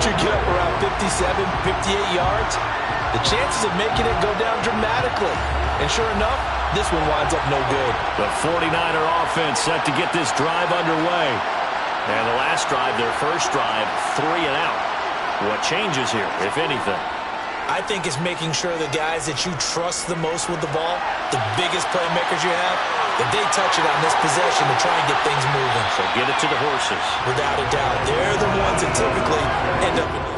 you get up around 57, 58 yards, the chances of making it go down dramatically. And sure enough, this one winds up no good. The 49er offense set to get this drive underway. And the last drive, their first drive, 3 and out. What changes here, if anything? I think it's making sure the guys that you trust the most with the ball, the biggest playmakers you have, that they touch it on this possession to try and get things moving. So get it to the horses. Without a doubt, they're the ones that typically end up in the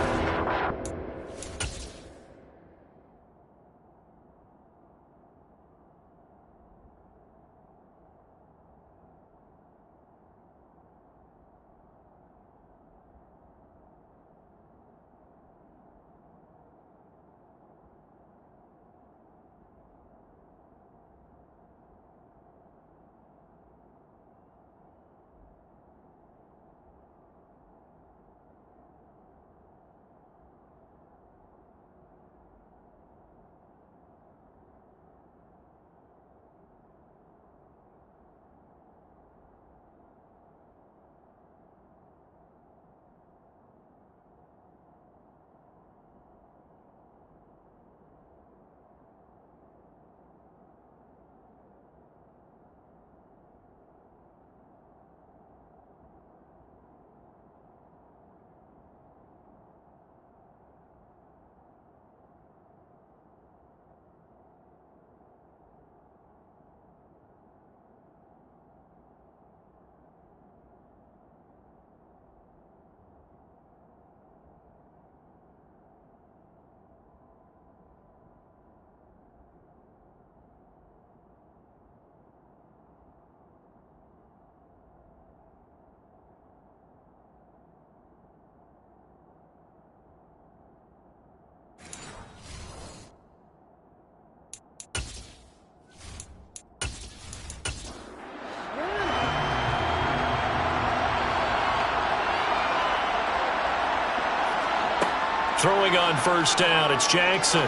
Throwing on first down, it's Jackson.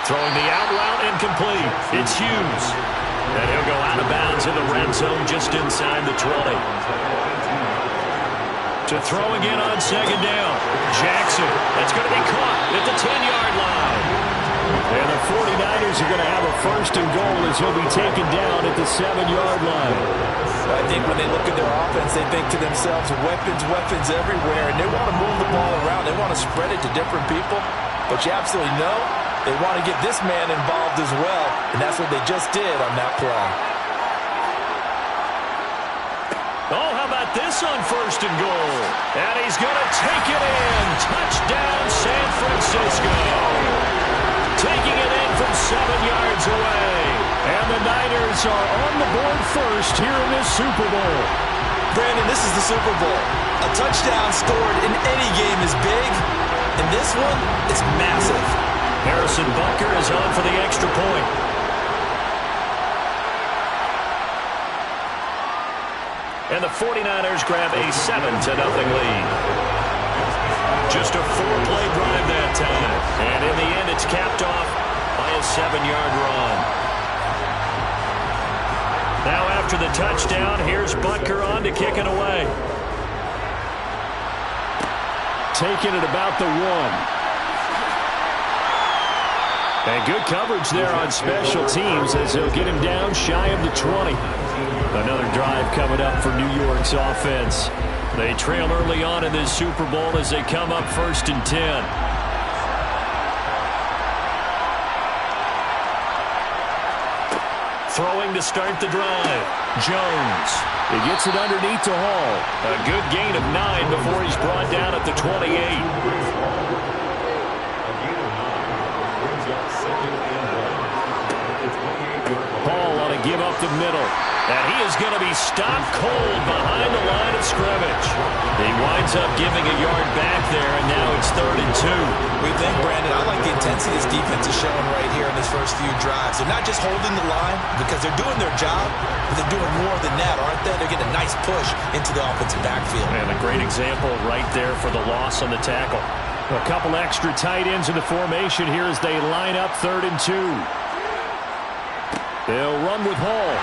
Throwing the out route incomplete. It's Hughes. And he'll go out of bounds in the red zone just inside the 20. To throw again on second down. Jackson. That's going to be caught at the 10-yard line. And the 49ers are going to have a first and goal as he'll be taken down at the 7-yard line. I think when they look at their offense, they think to themselves, weapons, weapons everywhere, and they want to move the ball around. They want to spread it to different people, but you absolutely know they want to get this man involved as well, and that's what they just did on that play. Oh, how about this on first and goal? And he's going to take it in. Touchdown, San Francisco. Taking it in from 7 yards away. And the Niners are on the board first here in this Super Bowl. Brandon, this is the Super Bowl. A touchdown scored in any game is big, and this one is massive. Harrison Butker is on for the extra point. And the 49ers grab a 7-0 lead. Just a 4-play drive that time. And in the end, it's capped off by a 7-yard run. Now after the touchdown, here's Butker on to kick it away. Taking it about the 1. And good coverage there on special teams as they'll get him down shy of the 20. Another drive coming up for New York's offense. They trail early on in this Super Bowl as they come up 1st and 10. Throwing to start the drive. Jones. He gets it underneath to Hall. A good gain of 9 before he's brought down at the 28. Hall on a give up the middle. And he is going to be stopped cold behind the line of scrimmage. He winds up giving a yard back there, and now it's 3rd and 2. We think, Brandon, I like the intensity this defense is showing right here in this first few drives. They're not just holding the line because they're doing their job, but they're doing more than that, aren't they? They're getting a nice push into the offensive backfield. And a great example right there for the loss on the tackle. A couple extra tight ends in the formation here as they line up 3rd and 2. They'll run with Hall.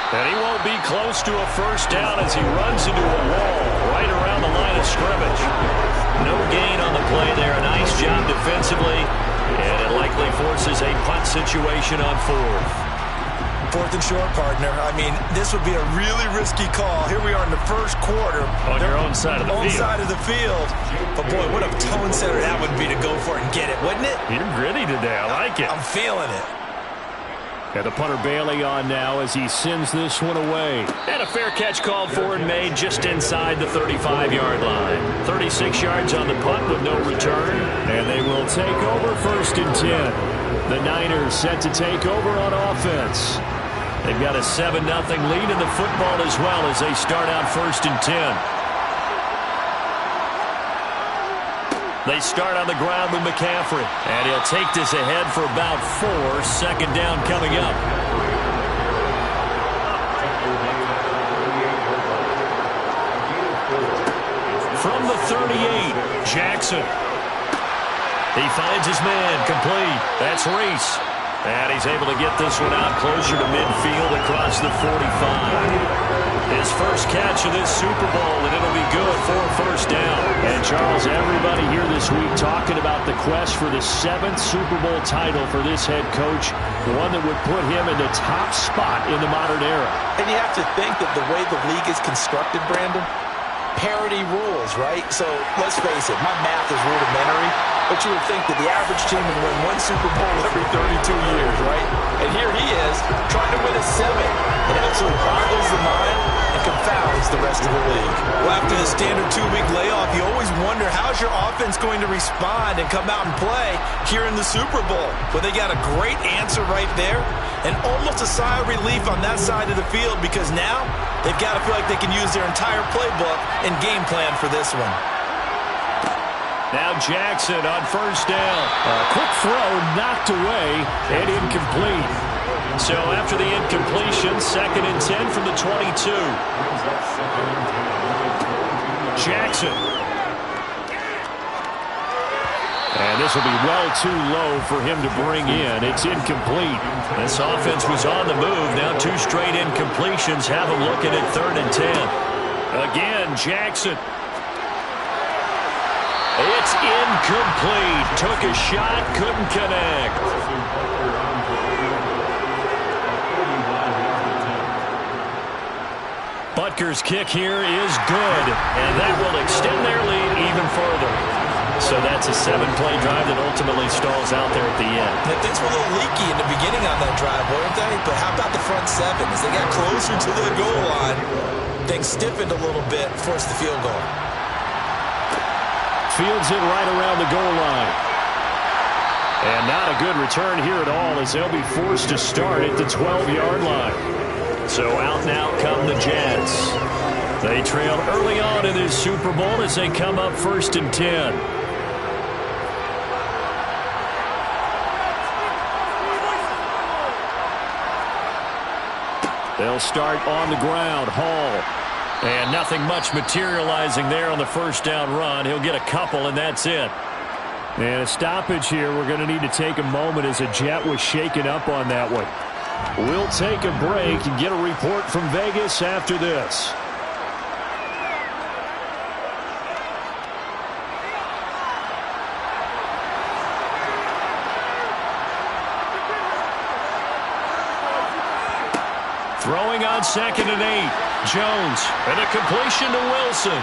And he won't be close to a first down as he runs into a wall right around the line of scrimmage. defensively, and it likely forces a punt situation on fourth. Fourth and short, partner. I mean, this would be a really risky call. Here we are in the first quarter. On your own side of the field. Own side of the field. But, boy, what a tone setter that would be to go for it and get it, wouldn't it? You're gritty today. I like it. I'm feeling it. And the punter Bailey on now as he sends this one away. And a fair catch called for and made just inside the 35-yard line. 36 yards on the punt with no return. And they will take over first and 10. The Niners set to take over on offense. They've got a 7-0 lead in the football as well as they start out first and 10. They start on the ground with McCaffrey. And he'll take this ahead for about 4. Second down coming up. From the 38, Jackson. He finds his man, complete. That's Reese. And he's able to get this one out closer to midfield across the 45. His first catch of this Super Bowl, and it'll be good for a first down. And, Charles, everybody here this week talking about the quest for the 7th Super Bowl title for this head coach, one that would put him in the top spot in the modern era. And you have to think that the way the league is constructed, Brandon, parity rules, right? So let's face it, my math is rudimentary, but you would think that the average team would win 1 Super Bowl every 32 years, right? And here he is trying to win a 7th. It absolutely boggles the mind and confounds the rest of the league. Well, after the standard 2-week layoff, you always wonder how's your offense going to respond and come out and play here in the Super Bowl. Well, they got a great answer right there and almost a sigh of relief on that side of the field because now they've got to feel like they can use their entire playbook and game plan for this one. Now Jackson on first down. A quick throw knocked away and incomplete. So after the incompletion, second and 10 from the 22. Jackson. And this will be well too low for him to bring in. It's incomplete. This offense was on the move. Now 2 straight incompletions have them looking at third and 10. Again, Jackson. It's incomplete. Took a shot, couldn't connect. Butker's kick here is good, and that will extend their lead even further. So that's a 7-play drive that ultimately stalls out there at the end. And things were a little leaky in the beginning on that drive, weren't they? But how about the front 7? As they got closer to the goal line, things stiffened a little bit, forced the field goal. Fields it right around the goal line. And not a good return here at all as they'll be forced to start at the 12-yard line. So out and out come the Jets. They trailed early on in this Super Bowl as they come up first and 10. They'll start on the ground. Hall. And nothing much materializing there on the first down run. He'll get a couple, and that's it. And a stoppage here. We're going to need to take a moment as a Jet was shaken up on that one. We'll take a break and get a report from Vegas after this. Throwing on second and 8. Jones, and a completion to Wilson.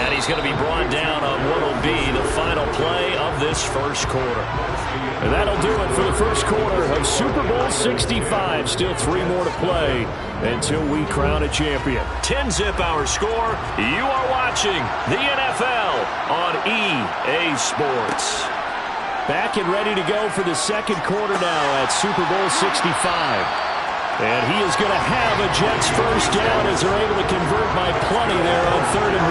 And he's going to be brought down on what will be the final play of this first quarter. And that'll do it for the first quarter of Super Bowl 65. Still 3 more to play until we crown a champion. 10-zip our score. You are watching the NFL on EA Sports. Back and ready to go for the second quarter now at Super Bowl 65. And he is going to have a Jets first down as they're able to convert by plenty there on 3rd and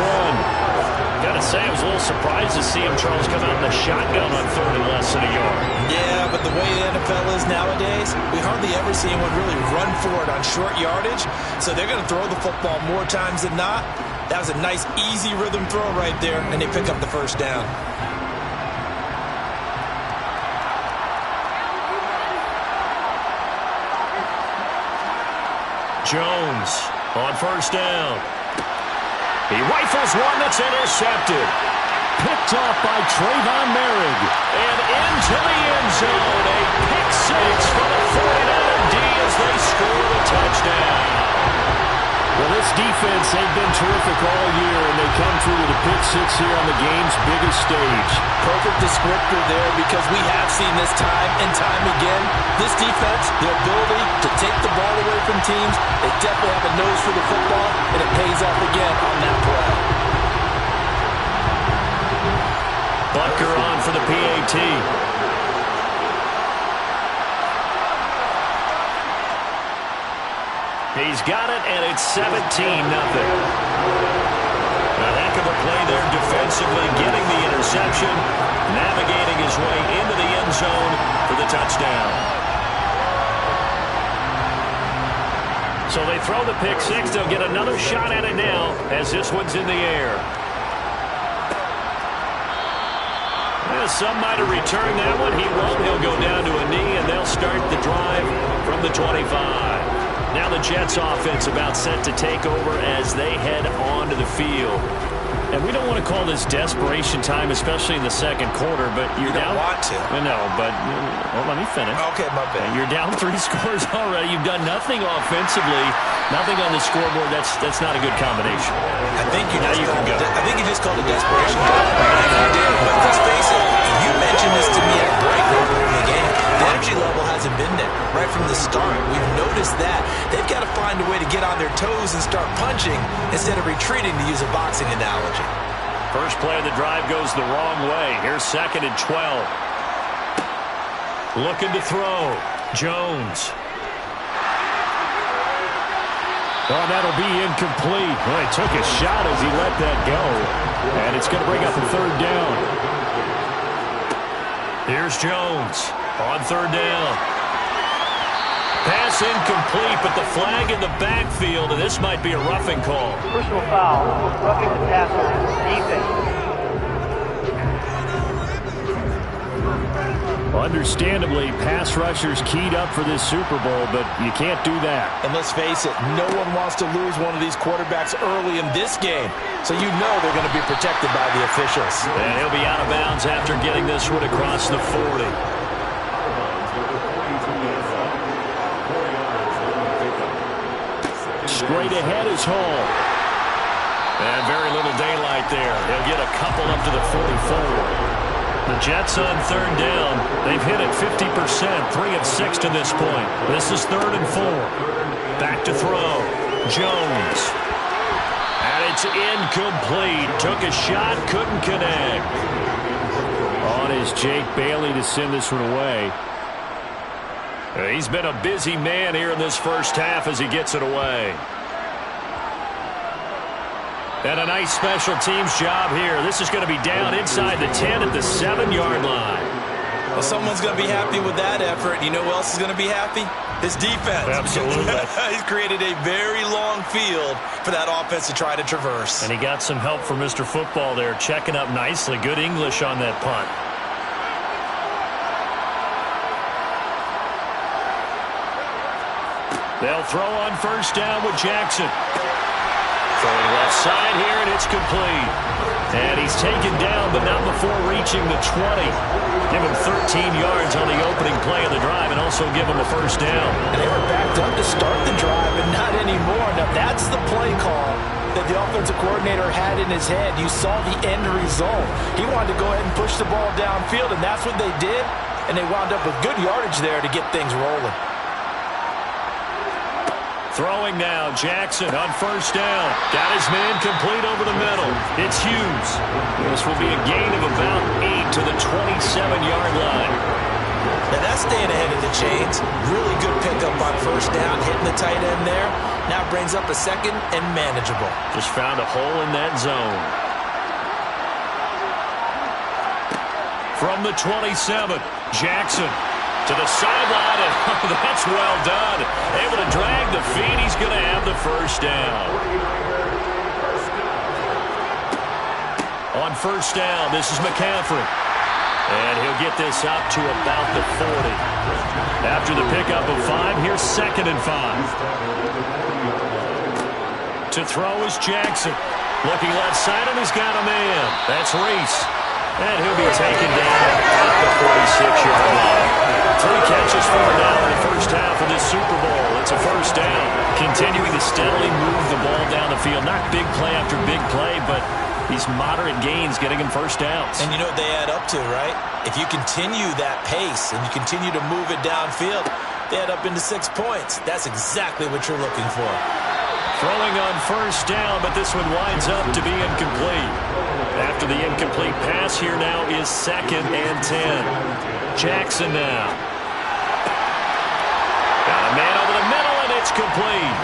1. Got to say, I was a little surprised to see him, Charles, come out in the shotgun on 3rd and less than a yard. Yeah, but the way the NFL is nowadays, we hardly ever see anyone really run for it on short yardage. So they're going to throw the football more times than not. That was a nice, easy rhythm throw right there, and they pick up the first down. Jones on first down. He rifles one that's intercepted. picked off by Trayvon Merrick. And into the end zone. A pick six for the 49er D as they score the touchdown. Well, this defense, they've been terrific all year, and they come through with a pick six here on the game's biggest stage. Perfect descriptor there, because we have seen this time and time again. This defense, their ability to take the ball away from teams, they definitely have a nose for the football, and it pays off again on that play. Butker on for the PAT. He's got it, and it's 17-0. A heck of a play there defensively, getting the interception, navigating his way into the end zone for the touchdown. So they throw the pick six. They'll get another shot at it now as this one's in the air. Some might have returned that one. He won't. He'll go down to a knee, and they'll start the drive from the 25. Now the Jets offense about set to take over as they head onto the field. And we don't want to call this desperation time, especially in the second quarter, but you're down. You don't want to. No, but well, let me finish. Okay, my bad. You're down 3 scores already. You've done nothing offensively, nothing on the scoreboard. That's not a good combination. I think you just called it desperation. But let's face it, you mentioned this to me at break earlier in the game. The energy level hasn't been there right from the start. We've noticed that. They've got to find a way to get on their toes and start punching instead of retreating, to use a boxing analogy. First play of the drive goes the wrong way. Here's 2nd and 12. Looking to throw. Jones. Oh, that'll be incomplete. Well, he took a shot as he let that go. And it's going to bring up a 3rd down. Here's Jones on 3rd down. Pass incomplete, but the flag in the backfield, and this might be a roughing call. Personal foul, roughing the passer, defense. Understandably, pass rushers keyed up for this Super Bowl, but you can't do that. And let's face it, no one wants to lose one of these quarterbacks early in this game. So you know they're going to be protected by the officials. And he'll be out of bounds after getting this one across the 40. Straight ahead is Hall. And very little daylight there. He'll get a couple up to the 44. The Jets on 3rd down. They've hit it 50%, 3 of 6 to this point. This is 3rd and 4. Back to throw. Jones. And it's incomplete. Took a shot, couldn't connect. On is Jake Bailey to send this one away. He's been a busy man here in this first half as he gets it away. And a nice special teams job here. This is going to be down inside the 10 at the 7-yard line. Well, someone's going to be happy with that effort. You know who else is going to be happy? His defense. Absolutely. He's created a very long field for that offense to try to traverse. And he got some help from Mr. Football there, checking up nicely. Good English on that punt. They'll throw on 1st down with Jackson. Throwing left side here, and it's complete. And he's taken down, but not before reaching the 20. Give him 13 yards on the opening play of the drive, and also give him a 1st down. And they were backed up to start the drive, but not anymore. Now, that's the play call that the offensive coordinator had in his head. You saw the end result. He wanted to go ahead and push the ball downfield, and that's what they did. And they wound up with good yardage there to get things rolling. Throwing now, Jackson on 1st down. Got his man complete over the middle. It's Hughes. This will be a gain of about 8 to the 27-yard line. Now that's staying ahead of the chains. Really good pickup on 1st down, hitting the tight end there. Now brings up a 2nd and manageable. Just found a hole in that zone. From the 27, Jackson. To the sideline, and that's well done. Able to drag the feet. He's going to have the 1st down. On 1st down, this is McCaffrey. And he'll get this up to about the 40. After the pickup of 5, here's 2nd and 5. To throw is Jackson. Looking left side, and he's got a man. That's Reese. And he'll be taken down at the 46-yard line. 3 catches for him now in the first half of this Super Bowl. It's a first down. Continuing to steadily move the ball down the field. Not big play after big play, but these moderate gains getting him first downs. And you know what they add up to, right? If you continue that pace and you continue to move it downfield, they add up into 6 points. That's exactly what you're looking for. Throwing on first down, but this one winds up to be incomplete. After the incomplete pass, here now is 2nd and 10. Jackson now. Got a man over the middle, and it's complete.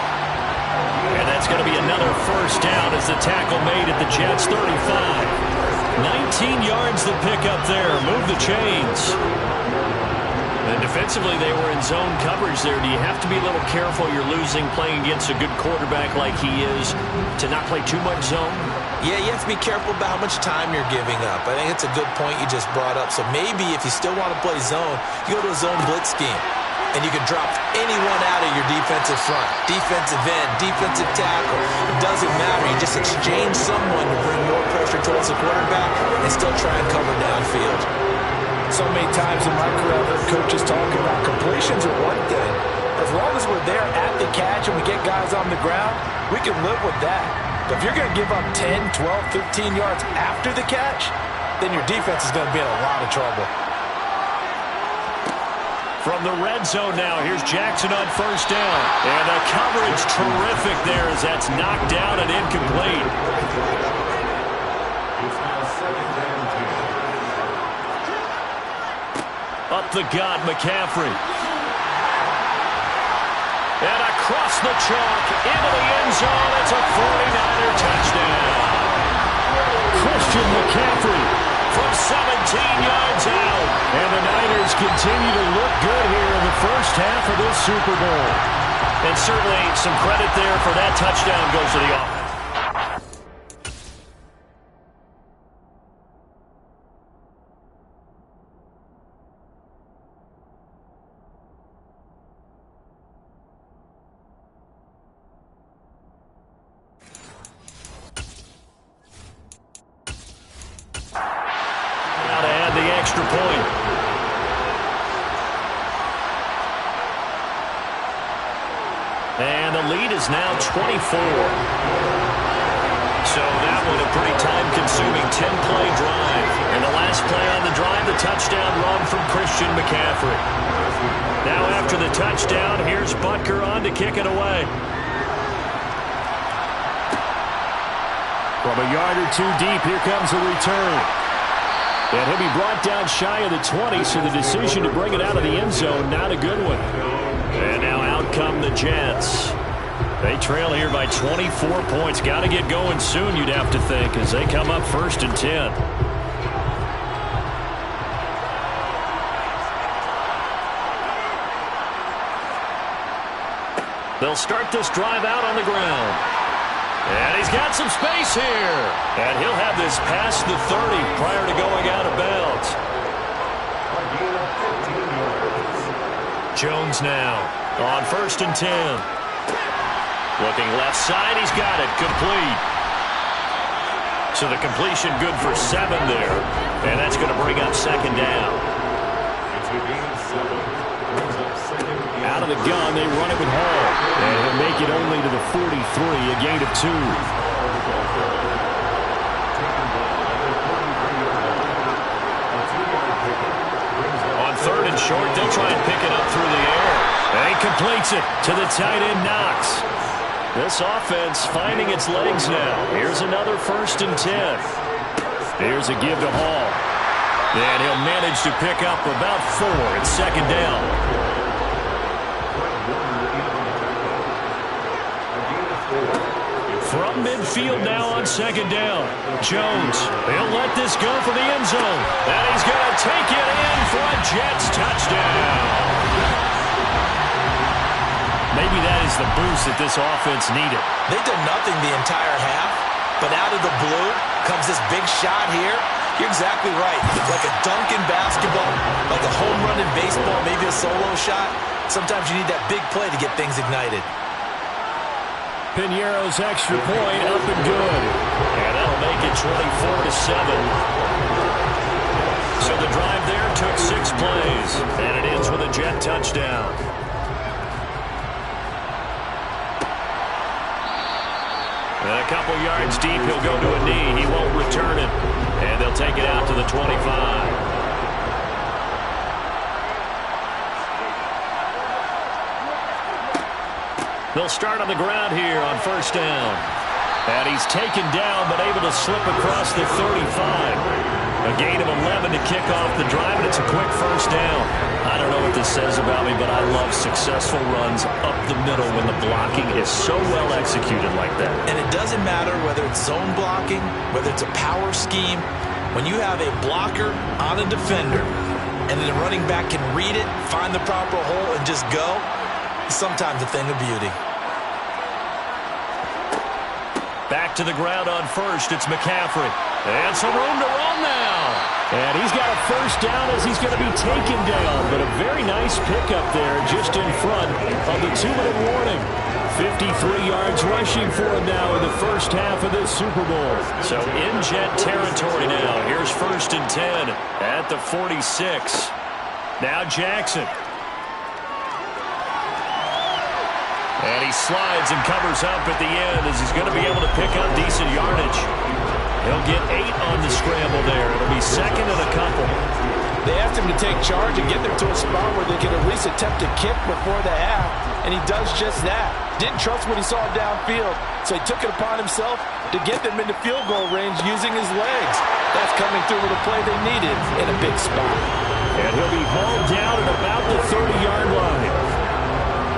And that's going to be another first down as the tackle made at the Jets' 35. 19 yards to pick up there. Move the chains. And defensively, they were in zone coverage there. Do you have to be a little careful? You're losing playing against a good quarterback like he is to not play too much zone? Yeah, you have to be careful about how much time you're giving up. I think it's a good point you just brought up. So maybe if you still want to play zone, you go to a zone blitz scheme. And you can drop anyone out of your defensive front. Defensive end, defensive tackle. It doesn't matter. You just exchange someone to bring more pressure towards the quarterback and still try and cover downfield. So many times in my career, I've heard coaches talking about completions are one thing. As long as we're there at the catch and we get guys on the ground, we can live with that. But if you're going to give up 10, 12, 15 yards after the catch, then your defense is going to be in a lot of trouble. From the red zone now, here's Jackson on first down. And the coverage terrific there as that's knocked down and incomplete. Up the gut, McCaffrey. And across the chalk, into the end zone. It's a 49er touchdown. Christian McCaffrey from 17 yards out. And the Niners continue to look good here in the first half of this Super Bowl. And certainly some credit there for that touchdown goes to the offense. Extra point. And the lead is now 24. So that one a pretty time-consuming 10-play drive. And the last play on the drive, the touchdown run from Christian McCaffrey. Now after the touchdown, here's Butker on to kick it away. From a yard or two deep, here comes the return. And he'll be brought down shy of the 20, so the decision to bring it out of the end zone, not a good one. And now out come the Jets. They trail here by 24 points. Got to get going soon, you'd have to think, as they come up 1st and 10. They'll start this drive out on the ground. And he's got some space here. And he'll have this past the 30 prior to going out of bounds. Jones now on 1st and 10. Looking left side, he's got it. Complete. So the completion good for 7 there. And that's going to bring up 2nd down. Out of the gun, they run it with Hall. And he'll make it only to the 43, a gain of 2. On 3rd and short, they'll try and pick it up through the air. And he completes it to the tight end, Knox. This offense finding its legs now. Here's another 1st and 10. Here's a give to Hall. And he'll manage to pick up about 4 at 2nd down. From midfield now on 2nd down. Jones, he'll let this go for the end zone. And he's going to take it in for a Jets touchdown. Maybe that is the boost that this offense needed. They did nothing the entire half, but out of the blue comes this big shot here. You're exactly right. Like a dunk in basketball, like a home run in baseball, maybe a solo shot. Sometimes you need that big play to get things ignited. Piñeiro's extra point up and good. And that'll make it 24-7. So the drive there took 6 plays. And it ends with a Jet touchdown. And a couple yards deep, he'll go to a knee. He won't return it. And they'll take it out to the 25. They'll start on the ground here on first down. And he's taken down, but able to slip across the 35. A gain of 11 to kick off the drive, and it's a quick first down. I don't know what this says about me, but I love successful runs up the middle when the blocking is so well executed like that. And it doesn't matter whether it's zone blocking, whether it's a power scheme. When you have a blocker on a defender, and then the running back can read it, find the proper hole, and just go, it's sometimes a thing of beauty. Back to the ground on first, it's McCaffrey. And some room to run now. And he's got a first down as he's going to be taken down. But a very nice pickup there just in front of the 2-minute warning. 53 yards rushing for him now in the first half of this Super Bowl. So in Jet territory now. Here's first and 10 at the 46. Now Jackson. And he slides and covers up at the end as he's going to be able to pick up decent yardage. He'll get 8 on the scramble there. It'll be second and a couple. They asked him to take charge and get them to a spot where they could at least attempt a kick before the half, and he does just that. Didn't trust what he saw downfield, so he took it upon himself to get them into field goal range using his legs. That's coming through with a play they needed in a big spot. And he'll be hauled down at about the 30-yard line.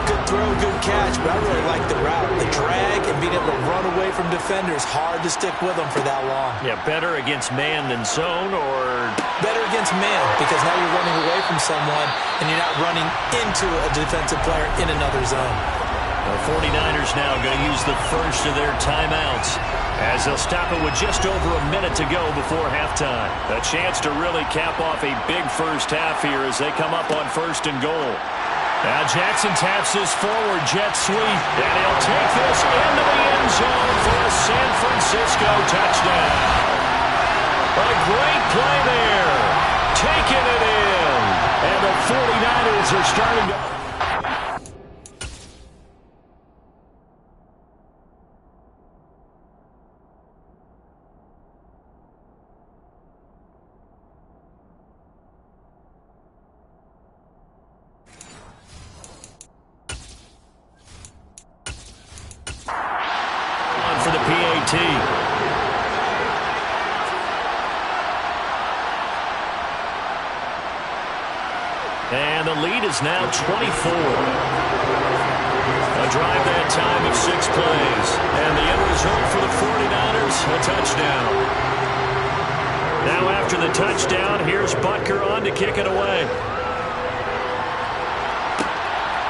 Good throw, good catch, but I really like the route. The drag and being able to run away from defenders, hard to stick with them for that long. Yeah, better against man than zone, or? Better against man, because now you're running away from someone and you're not running into a defensive player in another zone. The 49ers now going to use the first of their timeouts as they'll stop it with just over a minute to go before halftime. A chance to really cap off a big first half here as they come up on first and goal. Now Jackson taps his forward jet sweep, and he'll take this into the end zone for a San Francisco touchdown. A great play there, taking it in, and the 49ers are starting to... for the PAT. And the lead is now 24. A drive that time of 6 plays. And the end result for the 49ers, a touchdown. Now after the touchdown, here's Butker on to kick it away.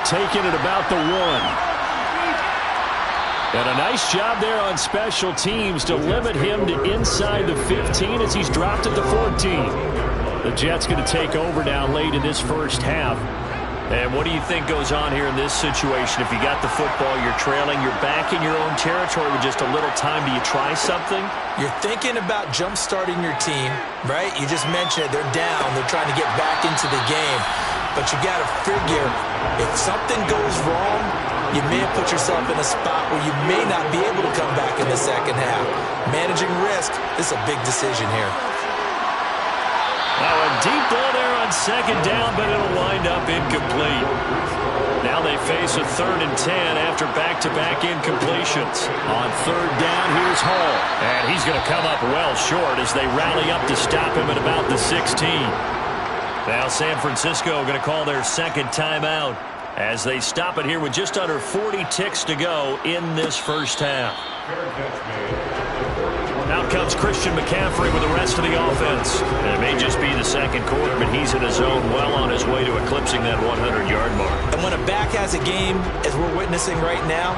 Taking it about the 1. And a nice job there on special teams to limit him to inside the 15 as he's dropped at the 14. The Jets going to take over now late in this first half. And what do you think goes on here in this situation? If you got the football, you're trailing, you're back in your own territory with just a little time. Do you try something? You're thinking about jump-starting your team, right? You just mentioned it. They're down. They're trying to get back into the game. But you got to figure if something goes wrong, you may have put yourself in a spot where you may not be able to come back in the second half. Managing risk is a big decision here. Now a deep ball there on second down, but it'll wind up incomplete. Now they face a 3rd and 10 after back-to-back incompletions. On 3rd down, here's Hall. And he's going to come up well short as they rally up to stop him at about the 16. Now San Francisco going to call their second timeout as they stop it here with just under 40 ticks to go in this first half. Out comes Christian McCaffrey with the rest of the offense. And it may just be the second quarter, but he's in his zone well on his way to eclipsing that 100-yard mark. And when a back has a game, as we're witnessing right now,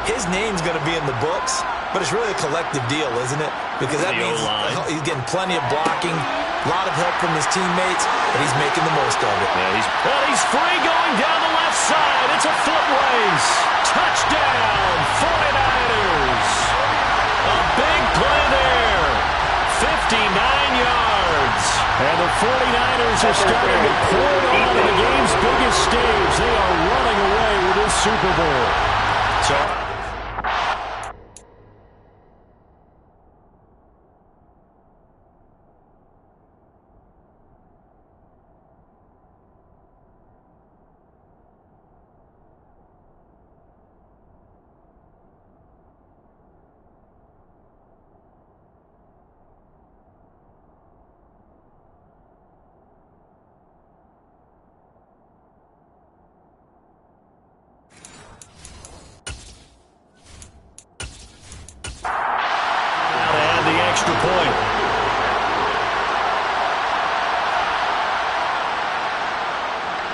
his name's going to be in the books, but it's really a collective deal, isn't it? Because that means he's getting plenty of blocking, a lot of help from his teammates, and he's making the most of it. Yeah, he's free going down the left side. It's a foot race. Touchdown, 49ers. A big play there. 59 yards. And the 49ers are starting to pour it on in the game's biggest stage. They are running away with this Super Bowl. So extra point.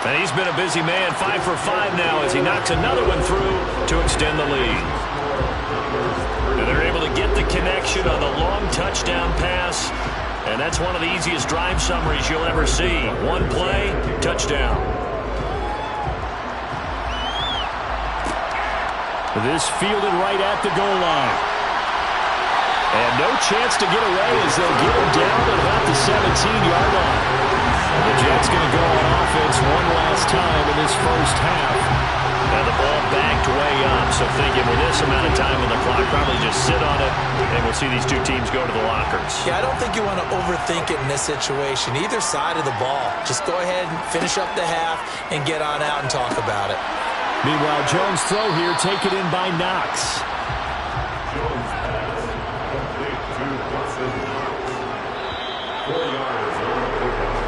And he's been a busy man, 5 for 5 now as he knocks another one through to extend the lead. And they're able to get the connection on the long touchdown pass. And that's one of the easiest drive summaries you'll ever see. One play, touchdown. This fielded right at the goal line. And no chance to get away as they'll get him down at about the 17-yard line. And the Jets going to go on offense one last time in this first half. And the ball backed way up. So thinking with this amount of time on the clock, probably just sit on it, and we'll see these two teams go to the lockers. Yeah, I don't think you want to overthink it in this situation. Either side of the ball. Just go ahead and finish up the half and get on out and talk about it. Meanwhile, Jones' throw here taken in by Knox.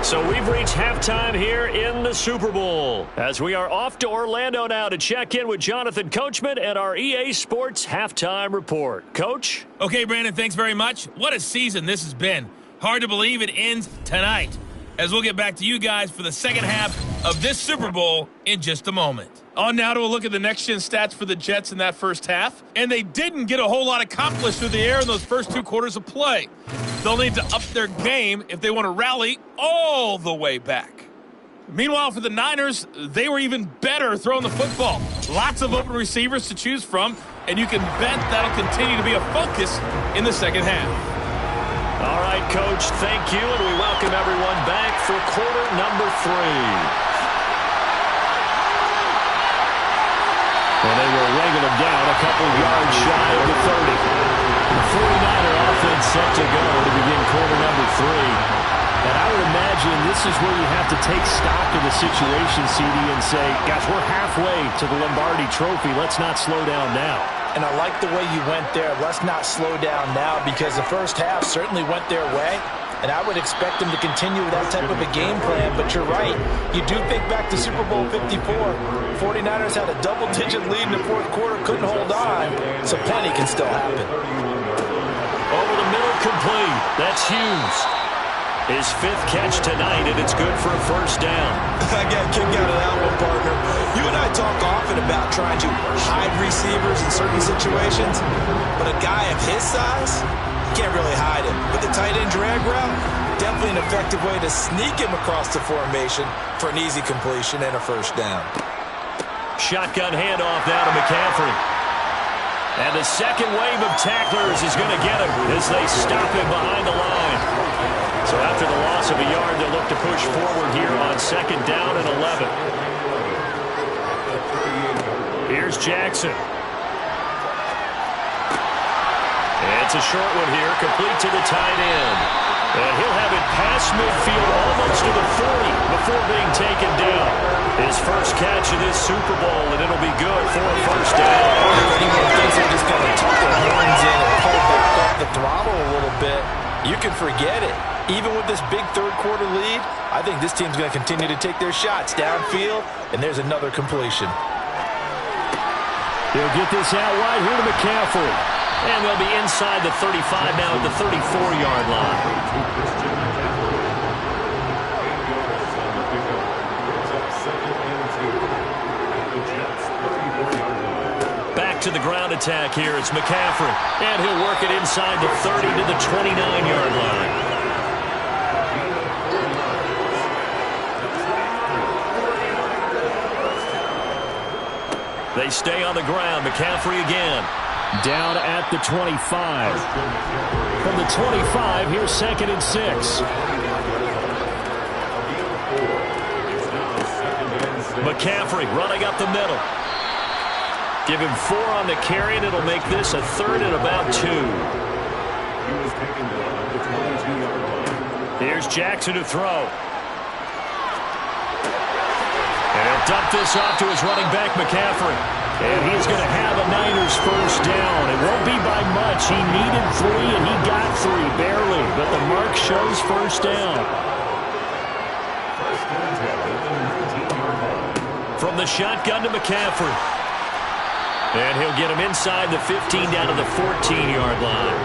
So we've reached halftime here in the Super Bowl as we are off to Orlando now to check in with Jonathan Coachman and our EA Sports Halftime Report. Coach? Okay, Brandon, thanks very much. What a season this has been. Hard to believe it ends tonight, as we'll get back to you guys for the second half of this Super Bowl in just a moment. On now to a look at the next-gen stats for the Jets in that first half. And they didn't get a whole lot accomplished through the air in those first 2 quarters of play. They'll need to up their game if they want to rally all the way back. Meanwhile, for the Niners, they were even better throwing the football. Lots of open receivers to choose from, and you can bet that'll continue to be a focus in the second half. All right, Coach, thank you, and we welcome everyone back for quarter number 3. And they will wrangle him down a couple yards shy of the 30. The 49er offense set to go to begin quarter number 3. And I would imagine this is where you have to take stock of the situation, CD, and say, gosh, we're halfway to the Lombardi Trophy. Let's not slow down now. And I like the way you went there. Let's not slow down now, because the first half certainly went their way. And I would expect them to continue with that type of a game plan. But you're right. You do think back to Super Bowl 54. 49ers had a double-digit lead in the fourth quarter, couldn't hold on. So plenty can still happen. Over the middle, complete. That's Hughes. His 5th catch tonight, and it's good for a first down. I got a kick out of that one, partner. You and I talk often about trying to hide receivers in certain situations. But a guy of his size, you can't really hide him. But the tight end drag route, definitely an effective way to sneak him across the formation for an easy completion and a first down. Shotgun handoff now to McCaffrey. And the second wave of tacklers is going to get him as they stop him behind the line. So after the loss of a yard, they'll look to push forward here on second down and 11. Here's Jackson. It's a short one here, complete to the tight end. And he'll have it past midfield almost to the 40 before being taken down. His first catch of this Super Bowl, and it'll be good for a first down. If anyone thinks they're just going to tuck their horns in and pull back off the throttle a little bit, you can forget it. Even with this big third quarter lead, I think this team's going to continue to take their shots downfield, and there's another completion. He'll get this out wide here to McCaffrey. And they'll be inside the 35 now at the 34-yard line. Back to the ground attack here. It's McCaffrey. And he'll work it inside the 30 to the 29-yard line. They stay on the ground. McCaffrey again. Down at the 25. From the 25, here's 2nd and 6. McCaffrey running up the middle. Give him 4 on the carry, and it'll make this a 3rd and about 2. Here's Jackson to throw. And he'll dump this off to his running back, McCaffrey. And he's going to have a Niners first down. It won't be by much. He needed 3, and he got 3, barely. But the mark shows first down. From the shotgun to McCaffrey. And he'll get him inside the 15 down to the 14-yard line.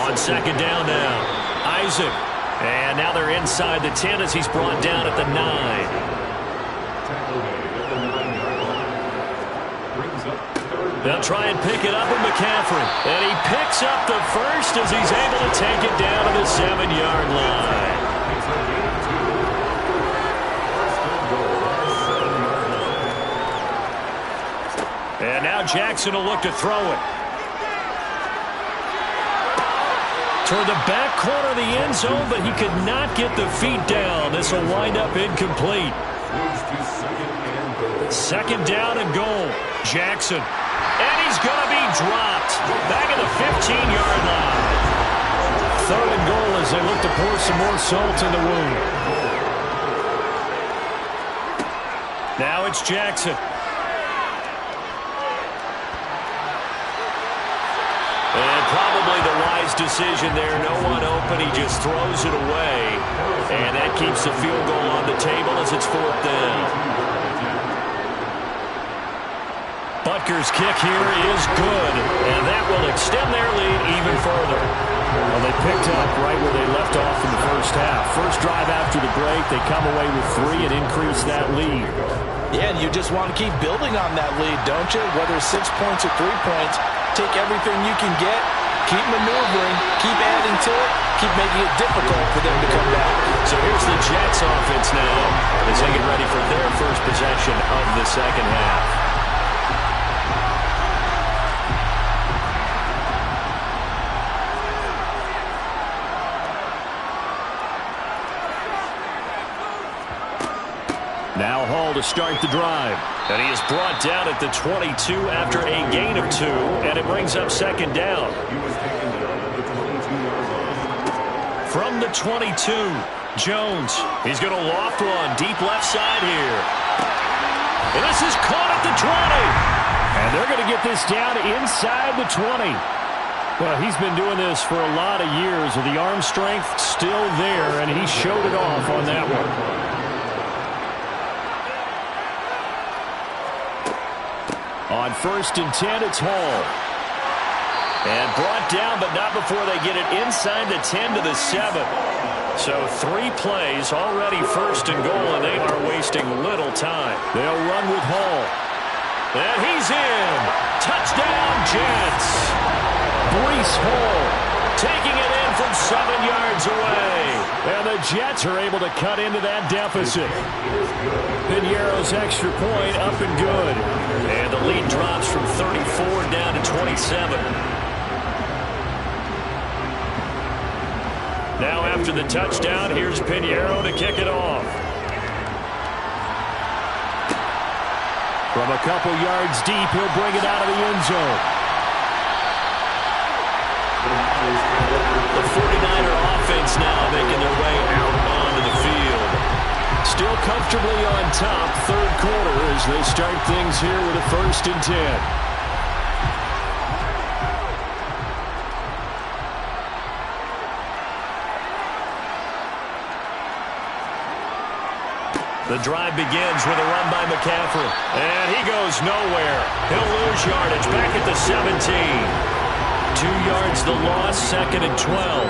On 2nd down now. Isaac. And now they're inside the 10 as he's brought down at the 9. They'll try and pick it up with McCaffrey. And he picks up the first as he's able to take it down to the 7-yard line. And now Jackson will look to throw it. Toward the back corner of the end zone, but he could not get the feet down. This will wind up incomplete. 2nd down and goal. Jackson. And he's going to be dropped. Back at the 15-yard line. 3rd and goal as they look to pour some more salt in the wound. Now it's Jackson. And probably the wise decision there. No one open. He just throws it away. And that keeps the field goal on the table as it's 4th down. Butker's kick here is good. And that will extend their lead even further. Well, they picked up right where they left off in the first half. First drive after the break, they come away with 3 and increase that lead. Yeah, and you just want to keep building on that lead, don't you? Whether it's 6 points or 3 points, take everything you can get, keep maneuvering, keep adding to it, keep making it difficult for them to come back. So here's the Jets offense now as they get ready for their first possession of the second half. Now Hall to start the drive. And he is brought down at the 22 after a gain of 2, and it brings up 2nd down. From the 22, Jones. He's going to loft one deep left side here. And this is caught at the 20. And they're going to get this down inside the 20. Well, he's been doing this for a lot of years, with the arm strength still there, and he showed it off on that one. On 1st and 10, it's Hall. And brought down, but not before they get it inside the 10 to the 7. So 3 plays, already 1st and goal, and they are wasting little time. They'll run with Hall. And he's in. Touchdown, Jets. Breece Hall taking it in from 7 yards away. And the Jets are able to cut into that deficit. Piñeiro's extra point up and good. And the lead drops from 34 down to 27. Now after the touchdown, here's Piñeiro to kick it off. From a couple yards deep, he'll bring it out of the end zone. The 49er offense now making their way out onto the field. Still comfortably on top, 3rd quarter as they start things here with a 1st and 10. The drive begins with a run by McCaffrey. And he goes nowhere. He'll lose yardage back at the 17. 2 yards the loss, 2nd and 12.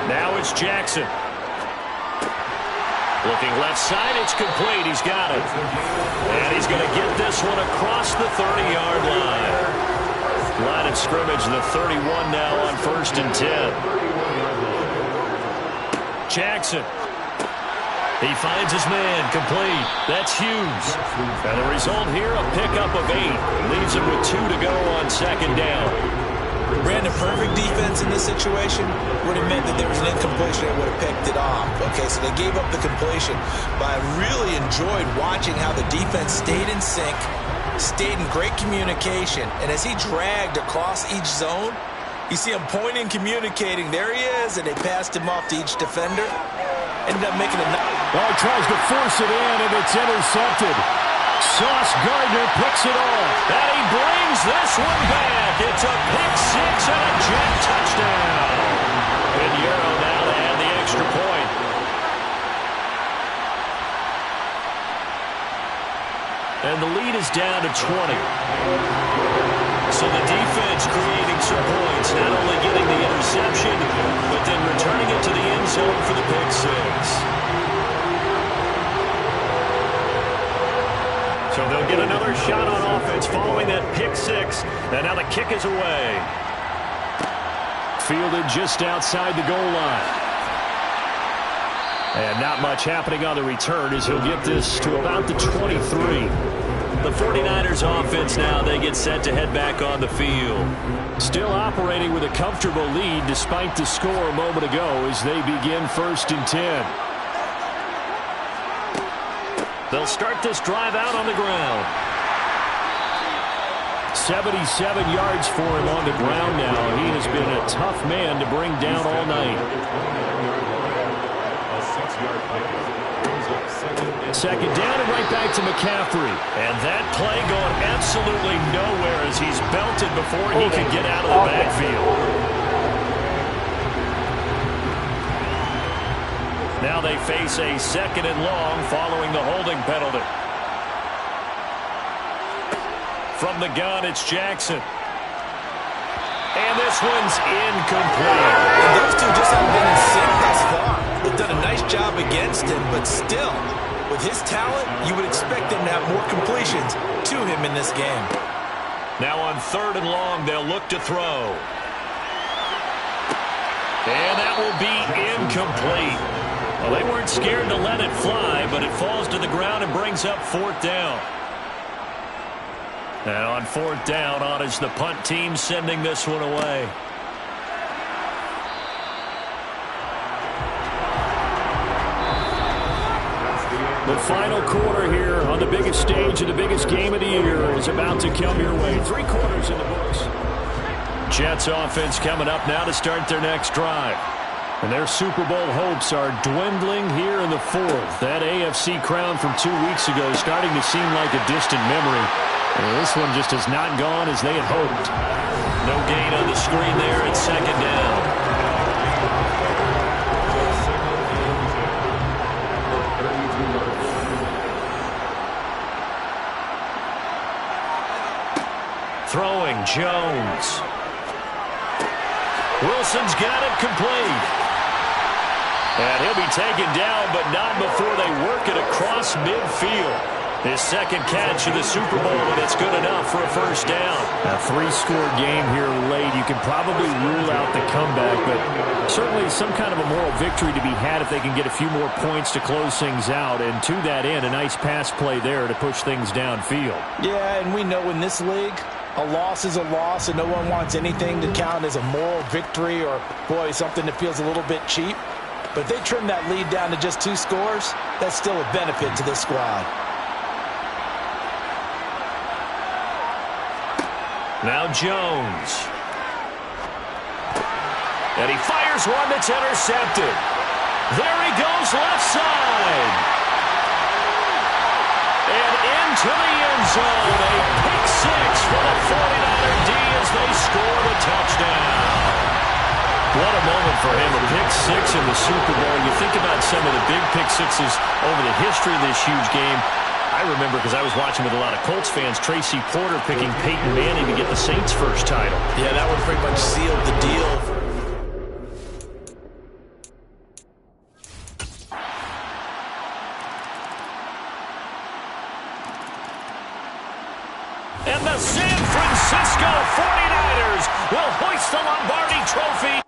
Now it's Jackson. Looking left side, it's complete. He's got it. And he's going to get this one across the 30-yard line. Line of scrimmage, the 31 now on 1st and 10. Jackson. He finds his man, complete. That's Hughes. And the result here, a pickup of 8. Leaves him with 2 to go on 2nd down. Brandon, perfect defense in this situation would have meant that there was an incompletion that would have picked it off. Okay, so they gave up the completion. But I really enjoyed watching how the defense stayed in sync, stayed in great communication. And as he dragged across each zone, you see him pointing, communicating. There he is, and they passed him off to each defender. Ended up making a... Oh, he tries to force it in, and it's intercepted. Sauce Gardner picks it off. And he brings this one back. It's a pick 6 and a jet touchdown. And Euro now to add the extra point. And the lead is down to 20. So the defense creating some points, not only getting the interception, but then returning it to the end zone for the pick 6. So they'll get another shot on offense following that pick 6. And now the kick is away. Fielded just outside the goal line. And not much happening on the return as he'll get this to about the 23. The 49ers offense now, they get set to head back on the field. Still operating with a comfortable lead despite the score a moment ago as they begin 1st and 10. They'll start this drive out on the ground. 77 yards for him on the ground now. He has been a tough man to bring down all night. 2nd down and right back to McCaffrey. And that play going absolutely nowhere as he's belted before he can get out of the backfield. Now they face a 2nd and long following the holding penalty. From the gun, it's Jackson. And this one's incomplete. And those two just haven't been in sync thus far. They've done a nice job against him, but still, with his talent, you would expect him to have more completions to him in this game. Now on 3rd and long, they'll look to throw. And that will be incomplete. Well, they weren't scared to let it fly, but it falls to the ground and brings up 4th down. And on 4th down, on is the punt team sending this one away. The final quarter here on the biggest stage of the biggest game of the year is about to come your way. 3 quarters in the books. Jets offense coming up now to start their next drive. And their Super Bowl hopes are dwindling here in the 4th. That AFC crown from 2 weeks ago is starting to seem like a distant memory. And this one just has not gone as they had hoped. No gain on the screen there at 2nd down. Throwing Jones. Wilson's got it complete. And he'll be taken down, but not before they work it across midfield. His 2nd catch of the Super Bowl, and it's good enough for a 1st down. A 3-score game here late. You can probably rule out the comeback, but certainly some kind of a moral victory to be had if they can get a few more points to close things out. And to that end, a nice pass play there to push things downfield. Yeah, and we know in this league, a loss is a loss, and no one wants anything to count as a moral victory or, boy, something that feels a little bit cheap. But if they trim that lead down to just 2 scores, that's still a benefit to this squad. Now Jones. And he fires one that's intercepted. There he goes left side. And into the end zone. A pick 6 for the 49er D as they score the touchdown. What a moment for him, a pick 6 in the Super Bowl. You think about some of the big pick 6s over the history of this huge game. I remember, because I was watching with a lot of Colts fans, Tracy Porter picking Peyton Manning to get the Saints' first title. Yeah, that one pretty much sealed the deal. And the San Francisco Francisco 49ers will hoist the Lombardi Trophy.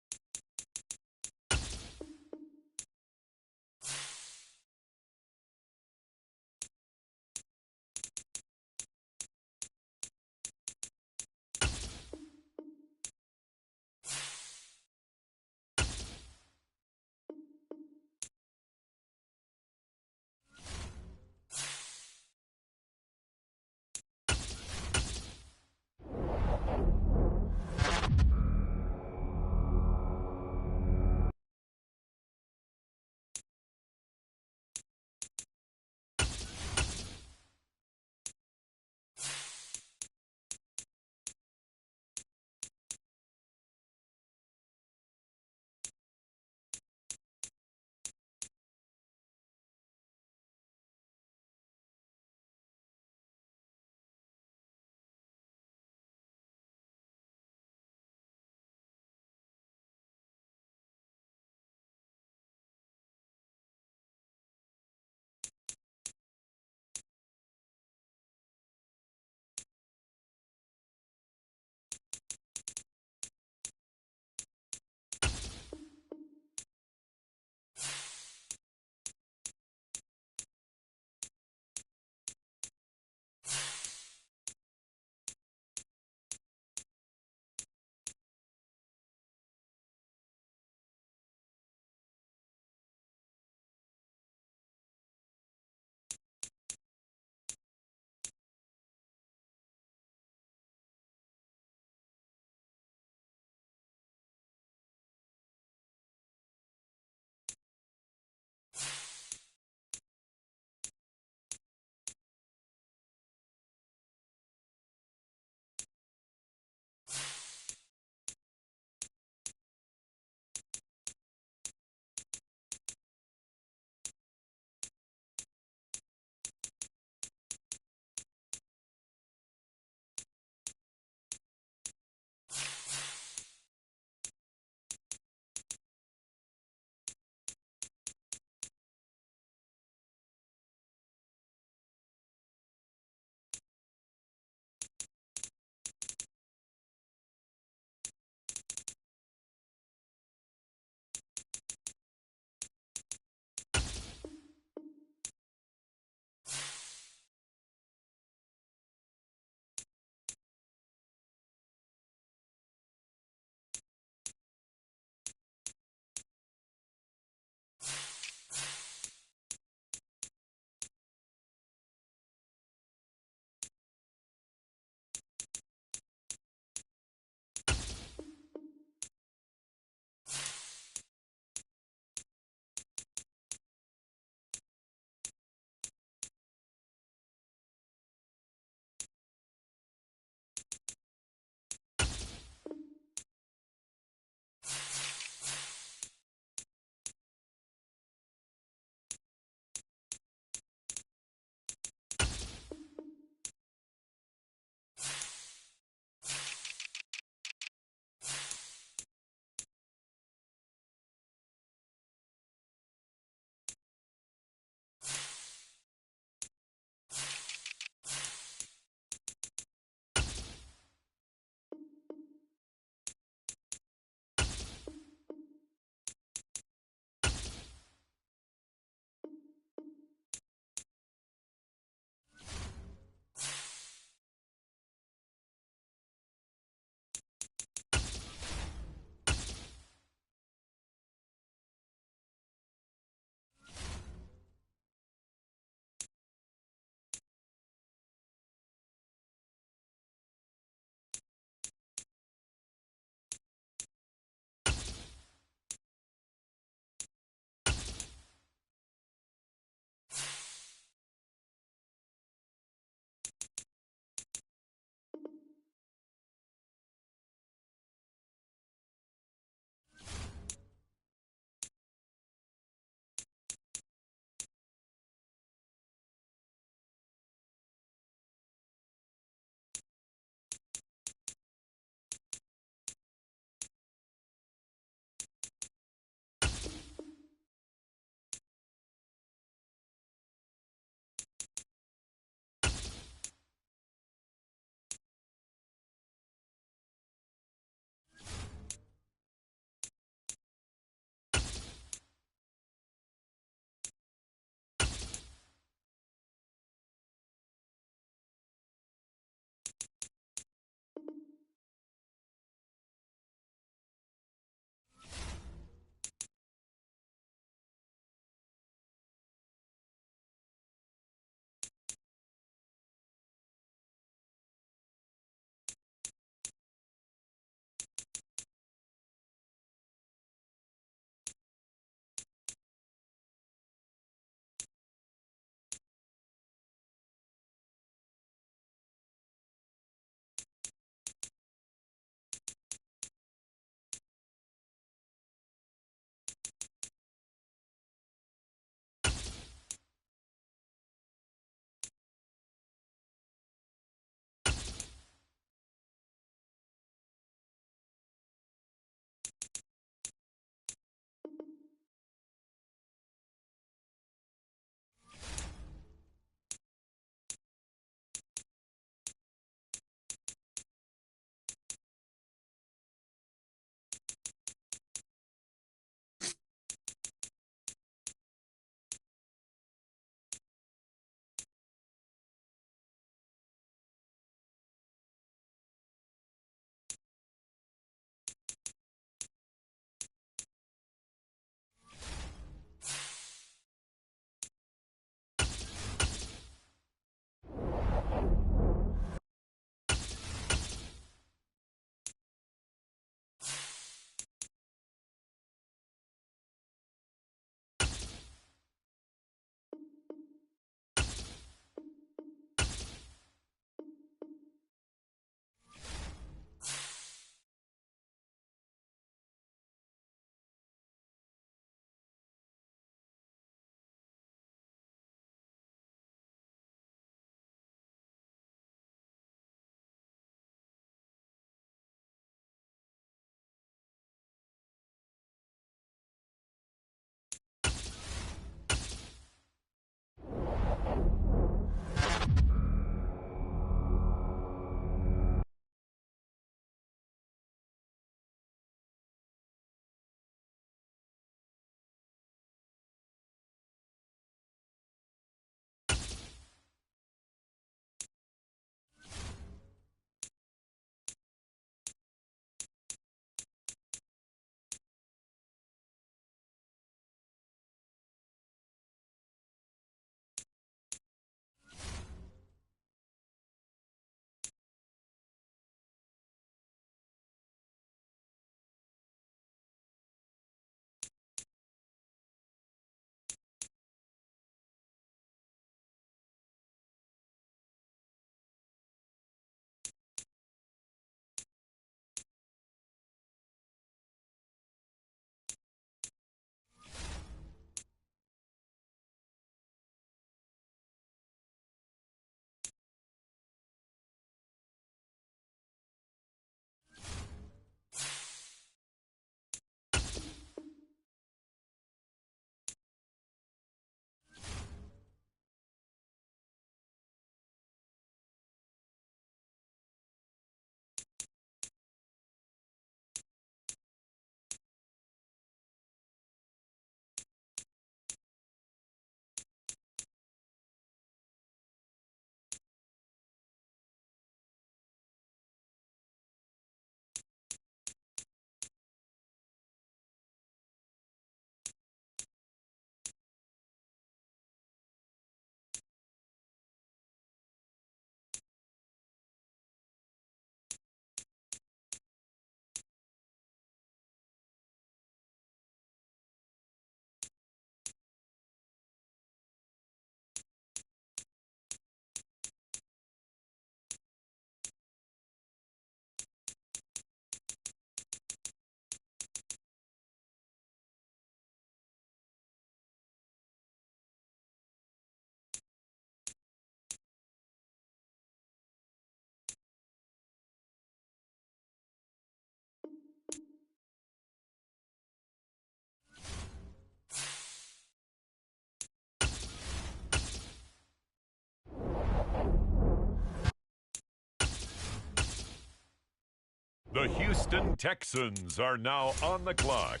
The Houston Texans are now on the clock.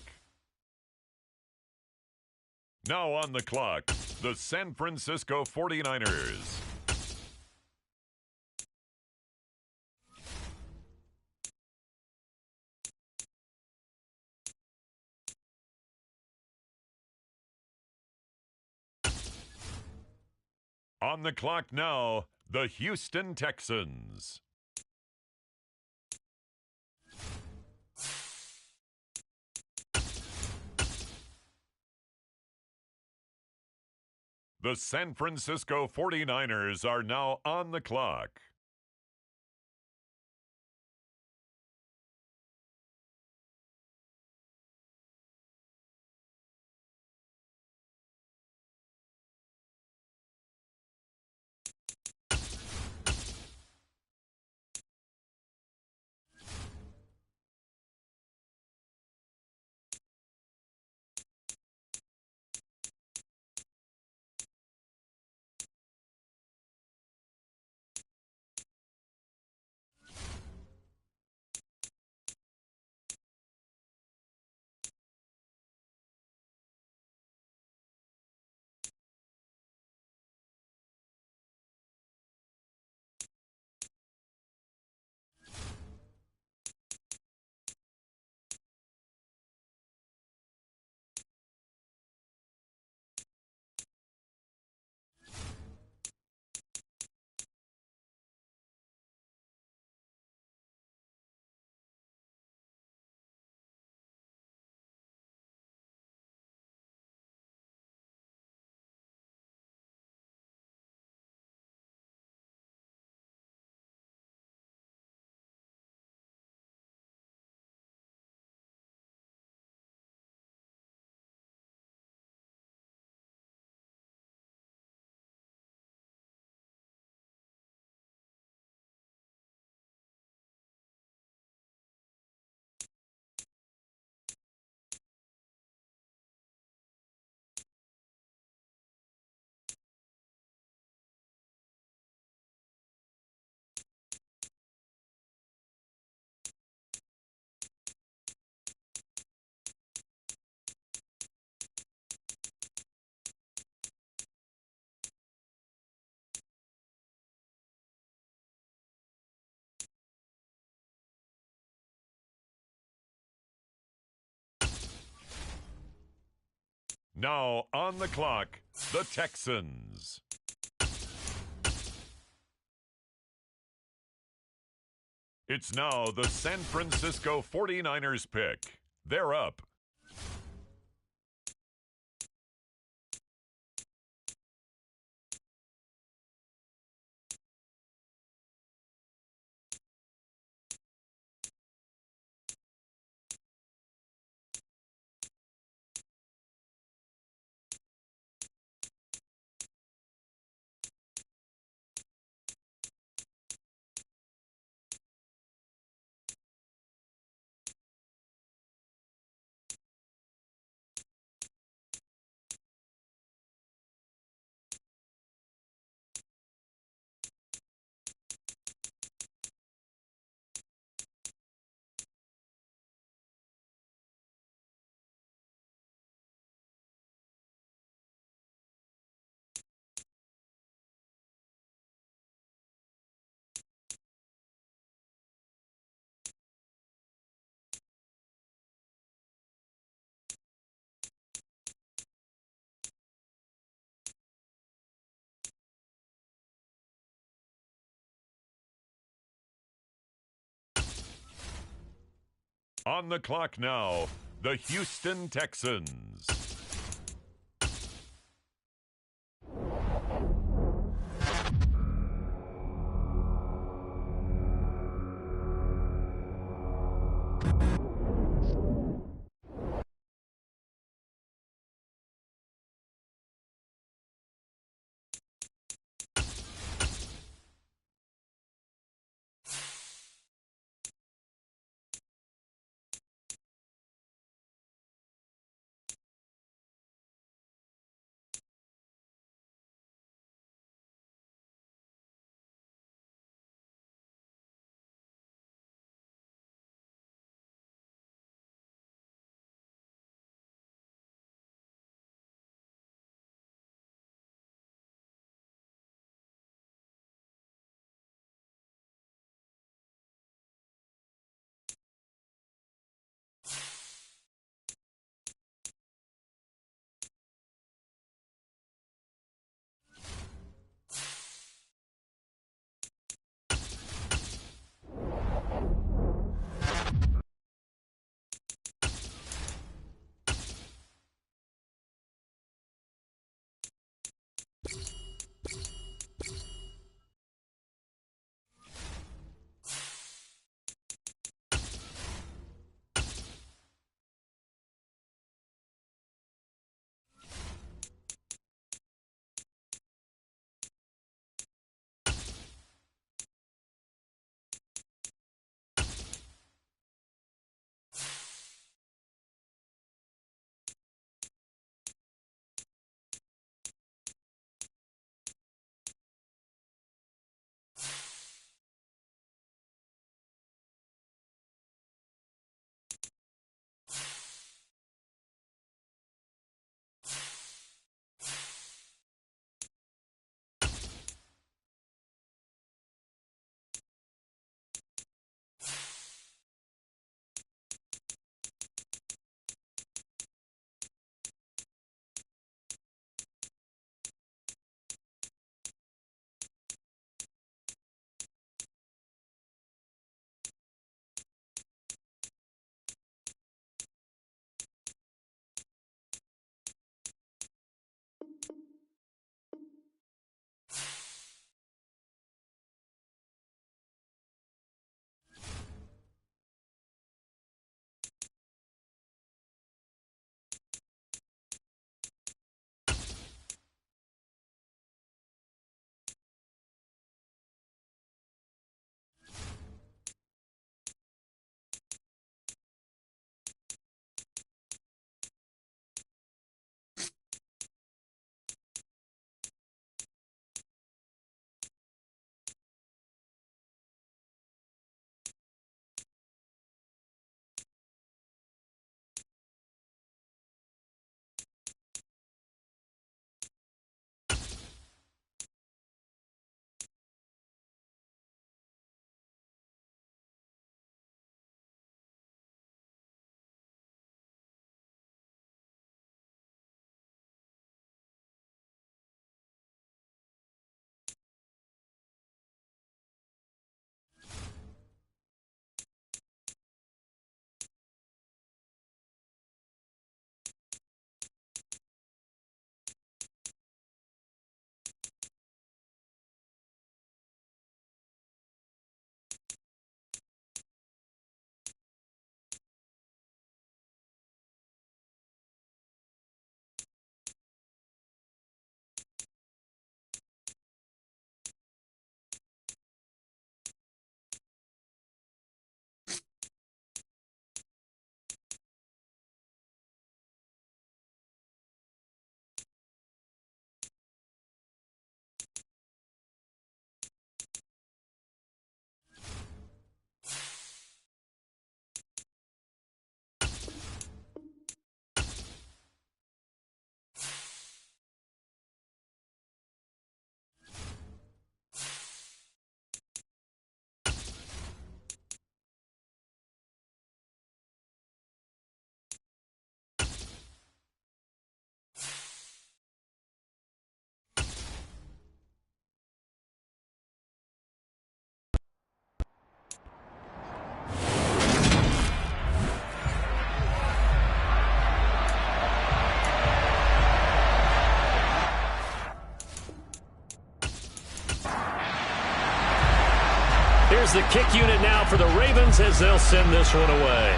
Now on the clock, the San Francisco 49ers. On the clock now, the Houston Texans. The San Francisco 49ers are now on the clock. Now on the clock, the Texans. It's now the San Francisco 49ers pick. They're up. On the clock now, the Houston Texans. Here's the kick unit now for the Ravens as they'll send this one away.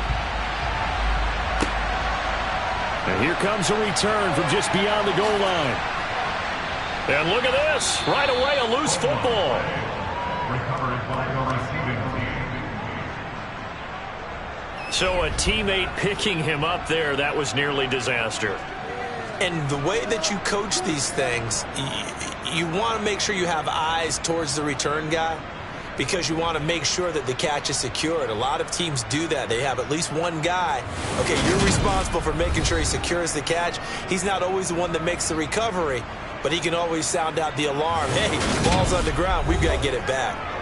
And here comes a return from just beyond the goal line. And look at this. Right away, a loose football. So a teammate picking him up there, that was nearly disaster. And the way that you coach these things, you want to make sure you have eyes towards the return guy because you want to make sure that the catch is secured. A lot of teams do that. They have at least one guy. Okay, you're responsible for making sure he secures the catch. He's not always the one that makes the recovery, but he can always sound out the alarm. Hey, ball's on the ground. We've got to get it back.